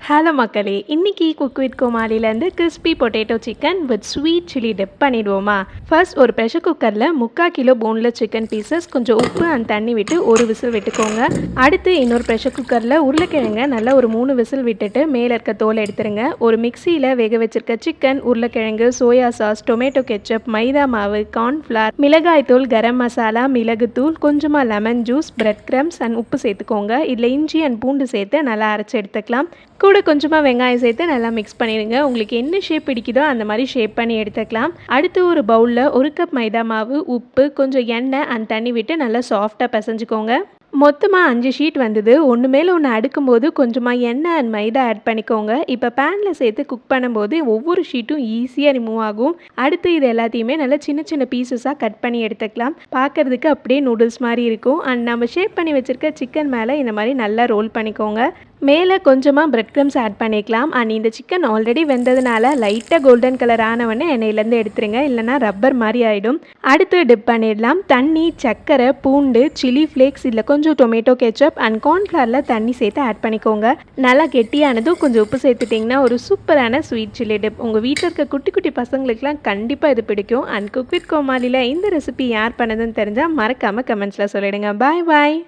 Hello மக்களே, இன்னைக்கு cook with கோமாளிலேருந்து crispy potato chicken with sweet chilli dip பண்ணிடுவோமா? ஃபர்ஸ்ட் ஒரு ப்ரெஷர் குக்கரில் 3/4 கிலோ போன்லெஸ் சிக்கன் பீசஸ் கொஞ்சம் உப்பு அண்ட் தண்ணி விட்டு ஒரு விசில் விட்டுக்கோங்க. அடுத்து இன்னொரு ப்ரெஷர் குக்கரில் உருளைக்கிழங்க நல்லா ஒரு 3 விசில் விட்டுட்டு மேலே இருக்க தோலை எடுத்துருங்க. ஒரு மிக்சியில் வேக வச்சிருக்க சிக்கன், உருளைக்கிழங்கு, சோயா சாஸ், டொமேட்டோ கெச்சப், மைதா மாவு, கார்ன்ஃப்ளவர், மிளகாய்த்தூள், கரம் மசாலா, மிளகுத்தூள், கொஞ்சமாக lemon juice, bread crumbs and உப்பு சேர்த்துக்கோங்க. இதில் இஞ்சி அண்ட் பூண்டு சேர்த்து நல்லா அரைச்சி எடுத்துக்கலாம். கூட கொஞ்சமாக வெங்காயம் சேர்த்து நல்லா மிக்ஸ் பண்ணிடுங்க. உங்களுக்கு என்ன ஷேப் பிடிக்குதோ அந்த மாதிரி ஷேப் பண்ணி எடுத்துக்கலாம். அடுத்து ஒரு பவுலில் 1 கப் மைதா மாவு, உப்பு, கொஞ்சம் எண்ணெய் அண்ட் தண்ணி விட்டு நல்லா சாஃப்டாக பிசைஞ்சுக்கோங்க. மொத்தமாக 5 ஷீட் வந்தது. ஒன்று மேலே ஒன்று அடுக்கும்போது கொஞ்சமாக எண்ணெய் அண்ட் மைதா ஆட் பண்ணிக்கோங்க. இப்போ பேனில் சேர்த்து குக் பண்ணும்போது ஒவ்வொரு ஷீட்டும் ஈஸியாக ரிமூவ் ஆகும். அடுத்து இது எல்லாத்தையுமே நல்லா சின்ன சின்ன பீசஸாக கட் பண்ணி எடுத்துக்கலாம். பார்க்குறதுக்கு அப்படியே நூடுல்ஸ் மாதிரி இருக்கும். அண்ட் நம்ம ஷேப் பண்ணி வச்சுருக்க சிக்கன் மேலே இந்த மாதிரி நல்லா ரோல் பண்ணிக்கோங்க. மேலே கொஞ்சமாக பிரெட் கிரம்ஸ் ஆட் பண்ணிக்கலாம். அண்ட் இந்த சிக்கன் ஆல்ரெடி வெந்ததுனால லைட்டாக கோல்டன் கலர் ஆனவொடனே எண்ணெயிலேருந்து எடுத்துருங்க, இல்லைனா ரப்பர் மாதிரி ஆகிடும். அடுத்து டிப் பண்ணிடலாம். தண்ணி, சர்க்கரை, பூண்டு, சில்லி ஃப்ளேக்ஸ், இல்லை கொஞ்சம் டொமேட்டோ கெச்சப் அண்ட் கார்ன்ஃப்ளவரில் தண்ணி சேர்த்து ஆட் பண்ணிக்கோங்க. நல்லா கெட்டியானதும் கொஞ்சம் உப்பு சேர்த்துட்டிங்கன்னா ஒரு சூப்பரான ஸ்வீட் சில்லி டிப். உங்கள் வீட்டில் இருக்க குட்டி குட்டி பசங்களுக்குலாம் கண்டிப்பாக இது பிடிக்கும். அண்ட் குக் வித் கோமாளியில் இந்த ரெசிபி யார் பண்ணதுன்னு தெரிஞ்சால் மறக்காமல் கமெண்ட்ஸில் சொல்லிடுங்க. பாய் பாய்.